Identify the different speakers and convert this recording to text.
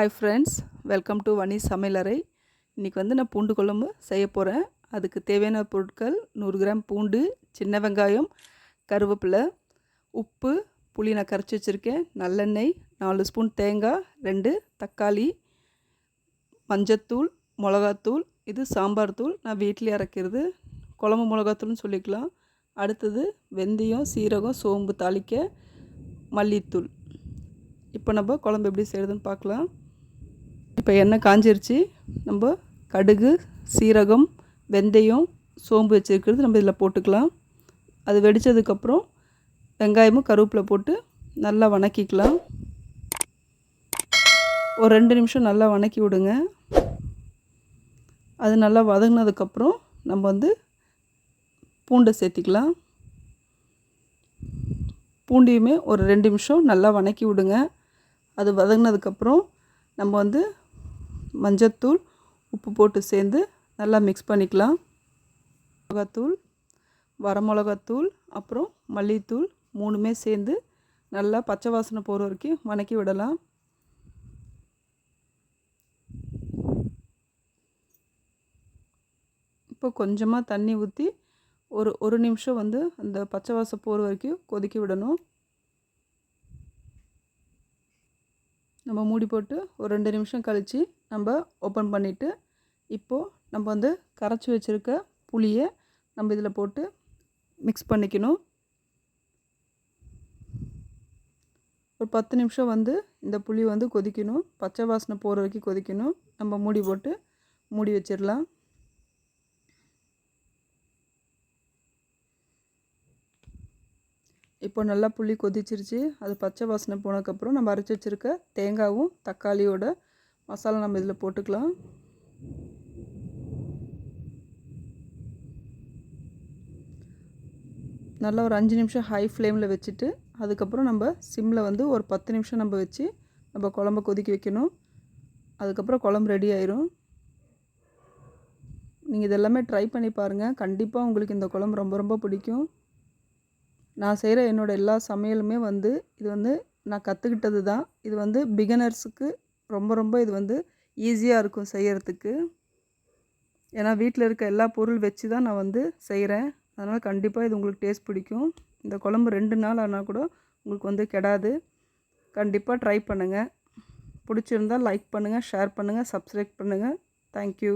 Speaker 1: Hi friends, welcome to வனி சமையலறை. இன்றைக்கி வந்து நான் பூண்டு குழம்பு செய்ய போகிறேன். அதுக்கு தேவையான பொருட்கள் 100 கிராம் பூண்டு, சின்ன வெங்காயம், கருவேப்பிலை, உப்பு, புளி நான் கரைச்சி வச்சுருக்கேன், நல்லெண்ணெய், 4 ஸ்பூன் தேங்காய், 2 தக்காளி, மஞ்சத்தூள், மிளகாத்தூள், இது சாம்பார் தூள் நான் வீட்டிலே அரைக்கிறது, குழம்பு மிளகாத்தூள்னு சொல்லிக்கலாம். அடுத்தது வெந்தயம், சீரகம், சோம்பு தாளிக்க, மல்லித்தூள். இப்போ நம்ம குழம்பு எப்படி செய்கிறதுன்னு பார்க்கலாம். இப்போ எண்ணெய் காஞ்சிருச்சு. நம்ம கடுகு, சீரகம், வெந்தயம், சோம்பு வச்சுருக்கிறது நம்ம இதில் போட்டுக்கலாம். அது வெடித்ததுக்கப்புறம் வெங்காயமும் கருவேப்பிலை போட்டு நல்லா வணக்கிக்கலாம். ஒரு 2 நிமிஷம் நல்லா வணக்கி விடுங்க. அது நல்லா வதங்கினதுக்கப்புறம் நம்ம வந்து பூண்டை சேர்த்திக்கலாம். பூண்டையுமே ஒரு 2 நிமிஷம் நல்லா வணக்கி விடுங்க. அது வதங்கினதுக்கப்புறம் நம்ம வந்து மஞ்சத்தூள், உப்பு போட்டு சேர்ந்து நல்லா மிக்ஸ் பண்ணிக்கலாம். மிளகாத்தூள், வரமிளகாத்தூள், அப்புறம் மல்லித்தூள் 3மே சேர்ந்து நல்லா பச்சை வாசனை போகிற வரைக்கும் வணக்கி விடலாம். இப்போ கொஞ்சமாக தண்ணி ஊற்றி ஒரு நிமிஷம் வந்து அந்த பச்சை வாசனை போகிற வரைக்கும் கொதிக்க விடணும். நம்ம மூடி போட்டு ஒரு 2 நிமிஷம் கழித்து நம்ம ஓப்பன் பண்ணிவிட்டு இப்போது நம்ம வந்து கரைச்சி வச்சுருக்க புளியை நம்ம இதில் போட்டு மிக்ஸ் பண்ணிக்கணும். ஒரு 10 நிமிஷம் வந்து இந்த புளி வந்து கொதிக்கணும், பச்சை வாசனை போகிற வரைக்கும் கொதிக்கணும். நம்ம மூடி போட்டு மூடி வச்சிடலாம். இப்போ நல்லா புளி கொதிச்சிருச்சு. அது பச்சை வாசனை போனதுக்கப்புறம் நம்ம அரைச்சி வச்சுருக்க தேங்காயும் தக்காளியோட மசாலா நம்ம இதில் போட்டுக்கலாம். நல்லா ஒரு 5 நிமிஷம் ஹை ஃப்ளேமில் வச்சுட்டு அதுக்கப்புறம் நம்ம சிம்மில் வந்து ஒரு 10 நிமிஷம் நம்ம வச்சு நம்ம குழம்ப கொதிக்க வைக்கணும். அதுக்கப்புறம் குழம்பு ரெடி ஆயிரும். நீங்கள் இதெல்லாமே ட்ரை பண்ணி பாருங்கள். கண்டிப்பாக உங்களுக்கு இந்த குழம்பு ரொம்ப ரொம்ப பிடிக்கும். நான் செய்கிற என்னோடய எல்லா சமையலுமே வந்து இது வந்து நான் கற்றுக்கிட்டது தான். இது வந்து பிகினர்ஸுக்கு ரொம்ப இது வந்து ஈஸியாக இருக்கும் செய்கிறதுக்கு. ஏன்னா வீட்டில் இருக்க எல்லா பொருள் வச்சு தான் நான் வந்து செய்கிறேன். அதனால் கண்டிப்பாக இது உங்களுக்கு டேஸ்ட் பிடிக்கும். இந்த குழம்பு 2 நாள் ஆனால் கூட உங்களுக்கு வந்து கெடாது. கண்டிப்பாக ட்ரை பண்ணுங்கள். பிடிச்சிருந்தால் லைக் பண்ணுங்கள், ஷேர் பண்ணுங்கள், சப்ஸ்கிரைப் பண்ணுங்கள். தேங்க்யூ.